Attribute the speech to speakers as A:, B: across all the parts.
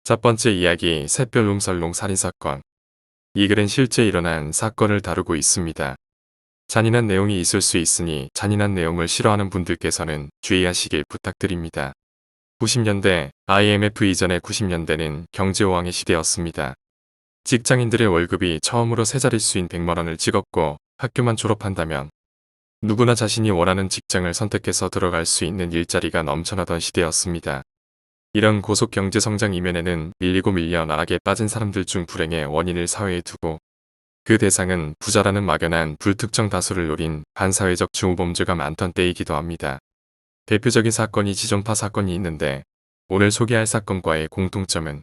A: 첫 번째 이야기 샛별 룸살롱 살인사건. 이 글은 실제 일어난 사건을 다루고 있습니다. 잔인한 내용이 있을 수 있으니 잔인한 내용을 싫어하는 분들께서는 주의하시길 부탁드립니다. 90년대 IMF 이전의 90년대는 경제호황의 시대였습니다. 직장인들의 월급이 처음으로 세 자릿수인 100만원을 찍었고 학교만 졸업한다면 누구나 자신이 원하는 직장을 선택해서 들어갈 수 있는 일자리가 넘쳐나던 시대였습니다. 이런 고속 경제 성장 이면에는 밀리고 밀려 나락에 빠진 사람들 중 불행의 원인을 사회에 두고 그 대상은 부자라는 막연한 불특정 다수를 노린 반사회적 중후범죄가 많던 때이기도 합니다. 대표적인 사건이 지존파 사건이 있는데 오늘 소개할 사건과의 공통점은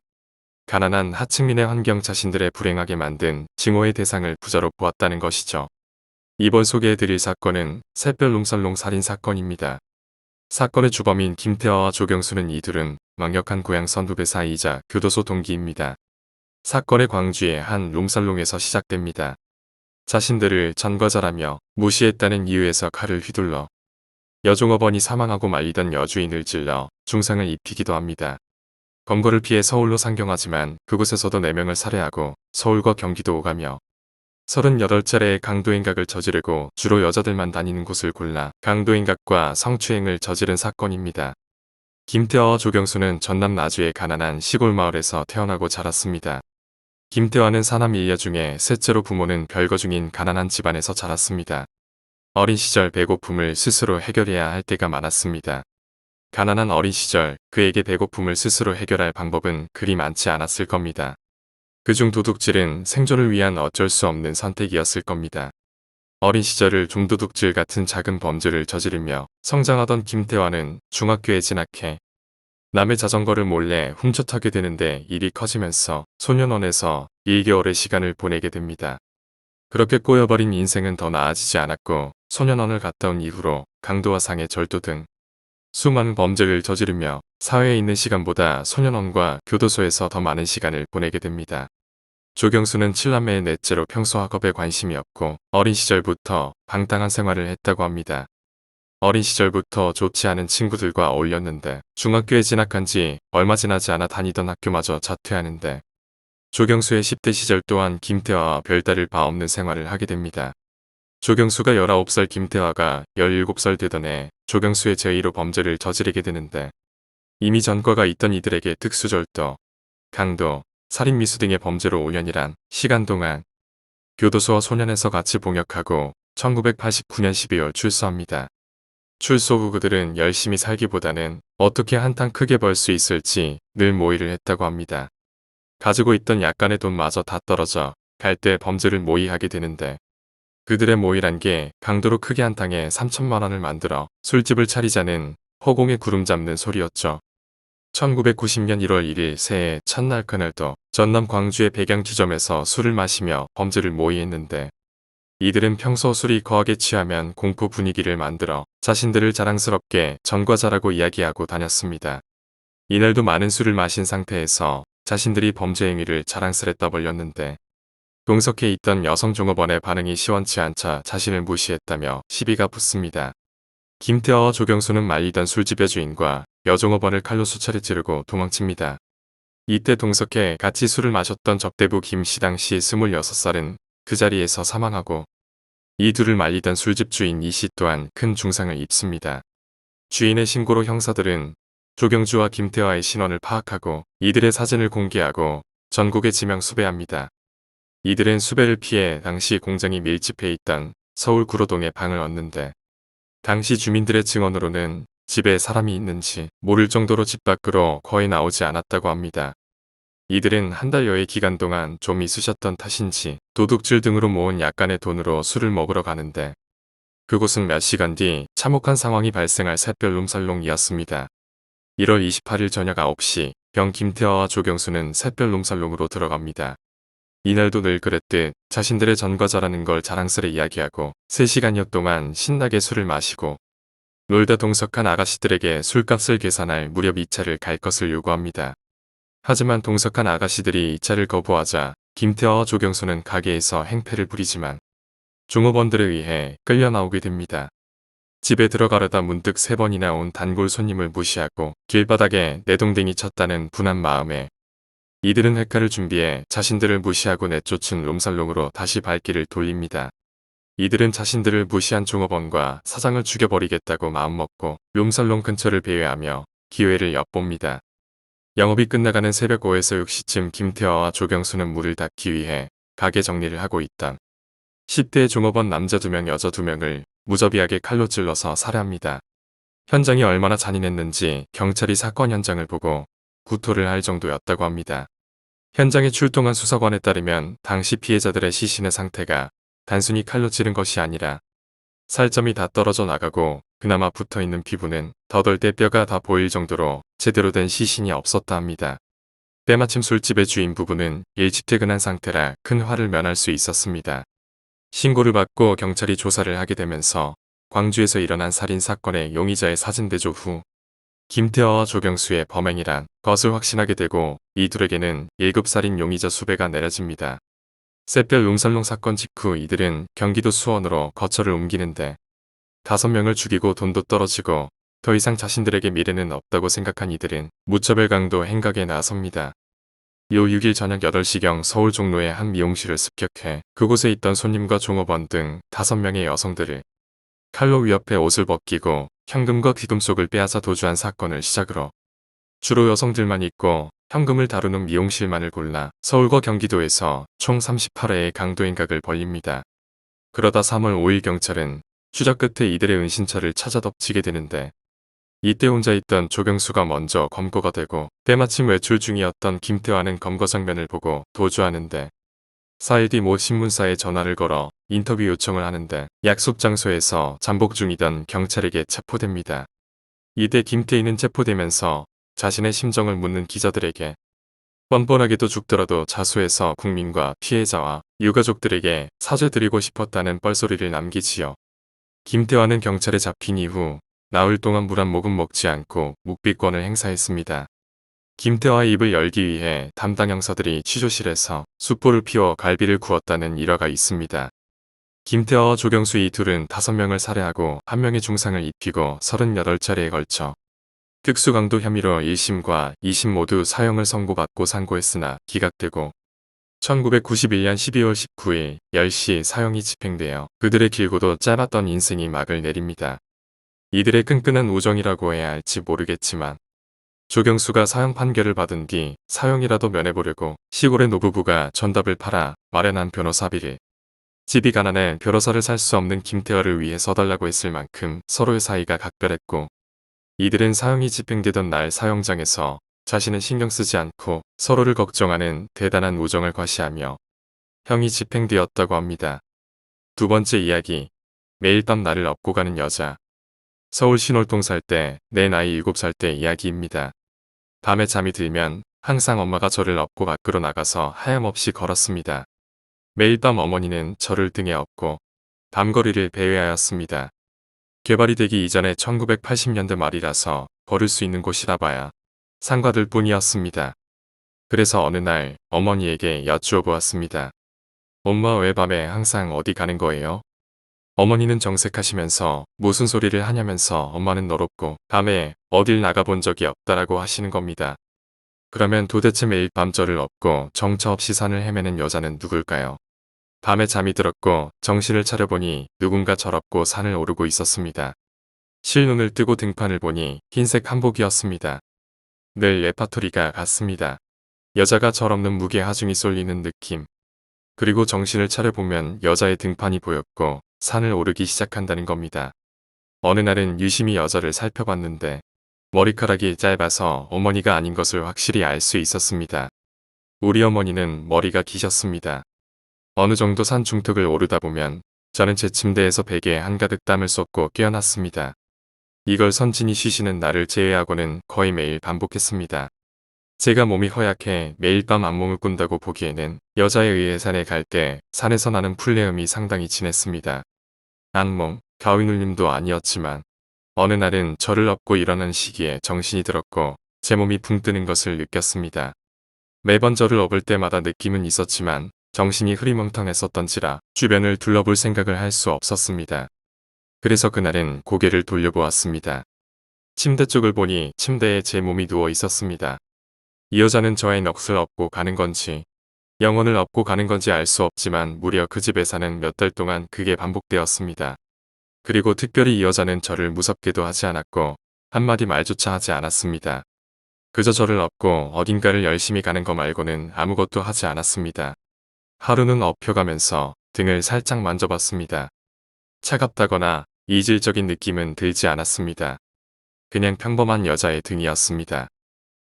A: 가난한 하층민의 환경 자신들의 불행하게 만든 증오의 대상을 부자로 보았다는 것이죠. 이번 소개해드릴 사건은 샛별 룸살롱 살인사건입니다. 사건의 주범인 김태화와 조경수는 이둘은 망역한 고향 선후배 사이이자 교도소 동기입니다. 사건의 광주의 한 룸살롱에서 시작됩니다. 자신들을 전과자라며 무시했다는 이유에서 칼을 휘둘러 여종업원이 사망하고 말리던 여주인을 찔러 중상을 입히기도 합니다. 검거를 피해 서울로 상경하지만 그곳에서도 4명을 살해하고 서울과 경기도 오가며 38차례의 강도행각을 저지르고 주로 여자들만 다니는 곳을 골라 강도행각과 성추행을 저지른 사건입니다. 김태화와 조경수는 전남 나주의 가난한 시골 마을에서 태어나고 자랐습니다. 김태화는 사남 일녀 중에 셋째로 부모는 별거 중인 가난한 집안에서 자랐습니다. 어린 시절 배고픔을 스스로 해결해야 할 때가 많았습니다. 가난한 어린 시절 그에게 배고픔을 스스로 해결할 방법은 그리 많지 않았을 겁니다. 그중 도둑질은 생존을 위한 어쩔 수 없는 선택이었을 겁니다. 어린 시절을 좀도둑질 같은 작은 범죄를 저지르며 성장하던 김태화는 중학교에 진학해 남의 자전거를 몰래 훔쳐타게 되는데 일이 커지면서 소년원에서 1개월의 시간을 보내게 됩니다. 그렇게 꼬여버린 인생은 더 나아지지 않았고 소년원을 갔다 온 이후로 강도와 상해 절도 등 수많은 범죄를 저지르며 사회에 있는 시간보다 소년원과 교도소에서 더 많은 시간을 보내게 됩니다. 조경수는 7남매의 넷째로 평소 학업에 관심이 없고 어린 시절부터 방탕한 생활을 했다고 합니다. 어린 시절부터 좋지 않은 친구들과 어울렸는데 중학교에 진학한 지 얼마 지나지 않아 다니던 학교마저 자퇴하는데 조경수의 10대 시절 또한 김태화와 별다를 바 없는 생활을 하게 됩니다. 조경수가 19살 김태화가 17살 되던 해 조경수의 제의로 범죄를 저지르게 되는데 이미 전과가 있던 이들에게 특수절도, 강도, 살인미수 등의 범죄로 5년이란 시간 동안 교도소와 소년에서 같이 봉역하고 1989년 12월 출소합니다. 출소 후 그들은 열심히 살기보다는 어떻게 한탕 크게 벌 수 있을지 늘 모의를 했다고 합니다. 가지고 있던 약간의 돈마저 다 떨어져 갈 때 범죄를 모의하게 되는데 그들의 모의란 게 강도로 크게 한탕에 3천만 원을 만들어 술집을 차리자는 허공에 구름 잡는 소리였죠. 1990년 1월 1일 새해 첫날 그날도 전남 광주의 백양지점에서 술을 마시며 범죄를 모의했는데 이들은 평소 술이 거하게 취하면 공포 분위기를 만들어 자신들을 자랑스럽게 전과자라고 이야기하고 다녔습니다. 이날도 많은 술을 마신 상태에서 자신들이 범죄 행위를 자랑스레 떠벌렸는데 동석해 있던 여성 종업원의 반응이 시원치 않자 자신을 무시했다며 시비가 붙습니다. 김태화와 조경수는 말리던 술집의 주인과 여종업원을 칼로 수차례 찌르고 도망칩니다. 이때 동석해 같이 술을 마셨던 접대부 김씨 당시 26살은 그 자리에서 사망하고 이 둘을 말리던 술집 주인 이씨 또한 큰 중상을 입습니다. 주인의 신고로 형사들은 조경주와 김태화의 신원을 파악하고 이들의 사진을 공개하고 전국에 지명 수배합니다. 이들은 수배를 피해 당시 공장이 밀집해 있던 서울 구로동에 방을 얻는데 당시 주민들의 증언으로는 집에 사람이 있는지 모를 정도로 집 밖으로 거의 나오지 않았다고 합니다. 이들은 한 달여의 기간 동안 좀 있으셨던 탓인지 도둑질 등으로 모은 약간의 돈으로 술을 먹으러 가는데 그곳은 몇 시간 뒤 참혹한 상황이 발생할 샛별 룸살롱이었습니다. 1월 28일 저녁 9시 병 김태화와 조경수는 샛별 룸살롱으로 들어갑니다. 이날도 늘 그랬듯 자신들의 전과자라는 걸 자랑스레 이야기하고 3시간여 동안 신나게 술을 마시고 놀다 동석한 아가씨들에게 술값을 계산할 무렵 2차를 갈 것을 요구합니다. 하지만 동석한 아가씨들이 2차를 거부하자 김태화와 조경수는 가게에서 행패를 부리지만 종업원들에 의해 끌려 나오게 됩니다. 집에 들어가려다 문득 3번이나 온 단골 손님을 무시하고 길바닥에 내동댕이 쳤다는 분한 마음에 이들은 회가를 준비해 자신들을 무시하고 내쫓은 롬살롱으로 다시 발길을 돌립니다. 이들은 자신들을 무시한 종업원과 사장을 죽여버리겠다고 마음먹고 롬살롱 근처를 배회하며 기회를 엿봅니다. 영업이 끝나가는 새벽 5에서 6시쯤 김태화와 조경수는 문을 닫기 위해 가게 정리를 하고 있던 10대 종업원 남자 2명 여자 2명을 무자비하게 칼로 찔러서 살해합니다. 현장이 얼마나 잔인했는지 경찰이 사건 현장을 보고 구토를 할 정도였다고 합니다. 현장에 출동한 수사관에 따르면 당시 피해자들의 시신의 상태가 단순히 칼로 찌른 것이 아니라 살점이 다 떨어져 나가고 그나마 붙어있는 피부는 더덜 때 뼈가 다 보일 정도로 제대로 된 시신이 없었다 합니다. 때마침 술집의 주인 부부는 일찍 퇴근한 상태라 큰 화를 면할 수 있었습니다. 신고를 받고 경찰이 조사를 하게 되면서 광주에서 일어난 살인사건의 용의자의 사진 대조 후 김태화와 조경수의 범행이란 것을 확신하게 되고 이 둘에게는 1급 살인 용의자 수배가 내려집니다. 샛별 롱살롱 사건 직후 이들은 경기도 수원으로 거처를 옮기는데 5명을 죽이고 돈도 떨어지고 더 이상 자신들에게 미래는 없다고 생각한 이들은 무차별 강도 행각에 나섭니다. 요 6일 저녁 8시경 서울 종로의 한 미용실을 습격해 그곳에 있던 손님과 종업원 등 5명의 여성들을 칼로 위협해 옷을 벗기고 현금과 귀금속을 빼앗아 도주한 사건을 시작으로 주로 여성들만 있고 현금을 다루는 미용실만을 골라 서울과 경기도에서 총 38회의 강도 행각을 벌립니다. 그러다 3월 5일 경찰은 추적 끝에 이들의 은신처를 찾아 덮치게 되는데 이때 혼자 있던 조경수가 먼저 검거가 되고 때마침 외출 중이었던 김태화는 검거 장면을 보고 도주하는데 4일 뒤 모 신문사에 전화를 걸어 인터뷰 요청을 하는데 약속 장소에서 잠복 중이던 경찰에게 체포됩니다. 이때 김태희는 체포되면서 자신의 심정을 묻는 기자들에게 뻔뻔하게도 죽더라도 자수해서 국민과 피해자와 유가족들에게 사죄드리고 싶었다는 뻘소리를 남기지요. 김태화는 경찰에 잡힌 이후 나흘 동안 물 한 모금 먹지 않고 묵비권을 행사했습니다. 김태화의 입을 열기 위해 담당 형사들이 취조실에서 숯불을 피워 갈비를 구웠다는 일화가 있습니다. 김태화와 조경수 이 둘은 5명을 살해하고 1명의 중상을 입히고 38차례에 걸쳐 특수강도 혐의로 1심과 2심 모두 사형을 선고받고 상고했으나 기각되고 1991년 12월 19일 10시 사형이 집행되어 그들의 길고도 짧았던 인생이 막을 내립니다. 이들의 끈끈한 우정이라고 해야 할지 모르겠지만 조경수가 사형 판결을 받은 뒤 사형이라도 면해보려고 시골의 노부부가 전답을 팔아 마련한 변호사비를 집이 가난해 변호사를 살 수 없는 김태화를 위해 써달라고 했을 만큼 서로의 사이가 각별했고 이들은 사형이 집행되던 날 사형장에서 자신은 신경 쓰지 않고 서로를 걱정하는 대단한 우정을 과시하며 형이 집행되었다고 합니다. 두 번째 이야기, 매일 밤 나를 업고 가는 여자. 서울 신월동 살 때 내 나이 7살 때 이야기입니다. 밤에 잠이 들면 항상 엄마가 저를 업고 밖으로 나가서 하염없이 걸었습니다. 매일 밤 어머니는 저를 등에 업고 밤거리를 배회하였습니다. 개발이 되기 이전에 1980년대 말이라서 걸을 수 있는 곳이라 봐야 상가들 뿐이었습니다. 그래서 어느 날 어머니에게 여쭈어 보았습니다. 엄마 왜 밤에 항상 어디 가는 거예요? 어머니는 정색하시면서 무슨 소리를 하냐면서 엄마는 너롭고 밤에 어딜 나가본 적이 없다라고 하시는 겁니다. 그러면 도대체 매일 밤 저를 업고 정처 없이 산을 헤매는 여자는 누굴까요? 밤에 잠이 들었고 정신을 차려보니 누군가 저를 업고 산을 오르고 있었습니다. 실눈을 뜨고 등판을 보니 흰색 한복이었습니다. 늘 레파토리가 같습니다. 여자가 절 없는 무게 하중이 쏠리는 느낌. 그리고 정신을 차려보면 여자의 등판이 보였고 산을 오르기 시작한다는 겁니다. 어느 날은 유심히 여자를 살펴봤는데 머리카락이 짧아서 어머니가 아닌 것을 확실히 알 수 있었습니다. 우리 어머니는 머리가 기셨습니다. 어느 정도 산 중턱을 오르다 보면 저는 제 침대에서 베개에 한가득 땀을 쏟고 깨어났습니다. 이걸 선진이 쉬시는 날을 제외하고는 거의 매일 반복했습니다. 제가 몸이 허약해 매일 밤 악몽을 꾼다고 보기에는 여자에 의해 산에 갈 때 산에서 나는 풀내음이 상당히 진했습니다. 악몽, 가위눌림도 아니었지만 어느 날은 저를 업고 일어난 시기에 정신이 들었고 제 몸이 붕 뜨는 것을 느꼈습니다. 매번 저를 업을 때마다 느낌은 있었지만 정신이 흐리멍텅했었던지라 주변을 둘러볼 생각을 할 수 없었습니다. 그래서 그날은 고개를 돌려보았습니다. 침대 쪽을 보니 침대에 제 몸이 누워 있었습니다. 이 여자는 저의 넋을 업고 가는 건지 영혼을 업고 가는 건지 알 수 없지만 무려 그 집에 사는 몇 달 동안 그게 반복되었습니다. 그리고 특별히 이 여자는 저를 무섭게도 하지 않았고 한마디 말조차 하지 않았습니다. 그저 저를 업고 어딘가를 열심히 가는 거 말고는 아무것도 하지 않았습니다. 하루는 업혀가면서 등을 살짝 만져봤습니다. 차갑다거나 이질적인 느낌은 들지 않았습니다. 그냥 평범한 여자의 등이었습니다.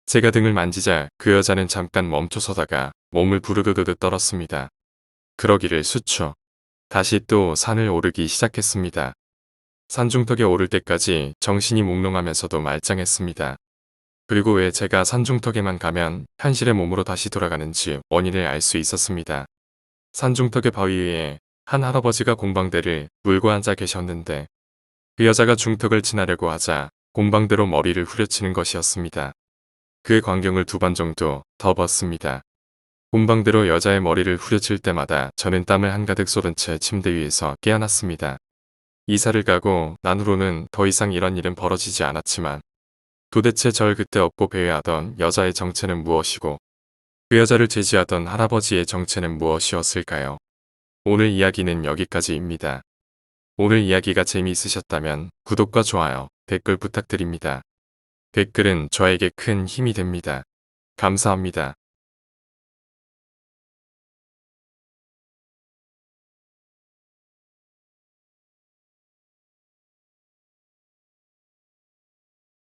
A: 제가 등을 만지자 그 여자는 잠깐 멈춰서다가 몸을 부르르르 떨었습니다. 그러기를 수초. 다시 또 산을 오르기 시작했습니다. 산중턱에 오를 때까지 정신이 몽롱하면서도 말짱했습니다. 그리고 왜 제가 산중턱에만 가면 현실의 몸으로 다시 돌아가는지 원인을 알 수 있었습니다. 산중턱의 바위 위에 한 할아버지가 공방대를 물고 앉아 계셨는데 그 여자가 중턱을 지나려고 하자 공방대로 머리를 후려치는 것이었습니다. 그 광경을 2번 정도 더 봤습니다. 공방대로 여자의 머리를 후려칠 때마다 저는 땀을 한가득 쏟은 채 침대 위에서 깨어났습니다. 이사를 가고 난 후로는 더 이상 이런 일은 벌어지지 않았지만 도대체 절 그때 업고 배회하던 여자의 정체는 무엇이고 그 여자를 제지하던 할아버지의 정체는 무엇이었을까요? 오늘 이야기는 여기까지입니다. 오늘 이야기가 재미있으셨다면 구독과 좋아요, 댓글 부탁드립니다. 댓글은 저에게 큰 힘이 됩니다. 감사합니다.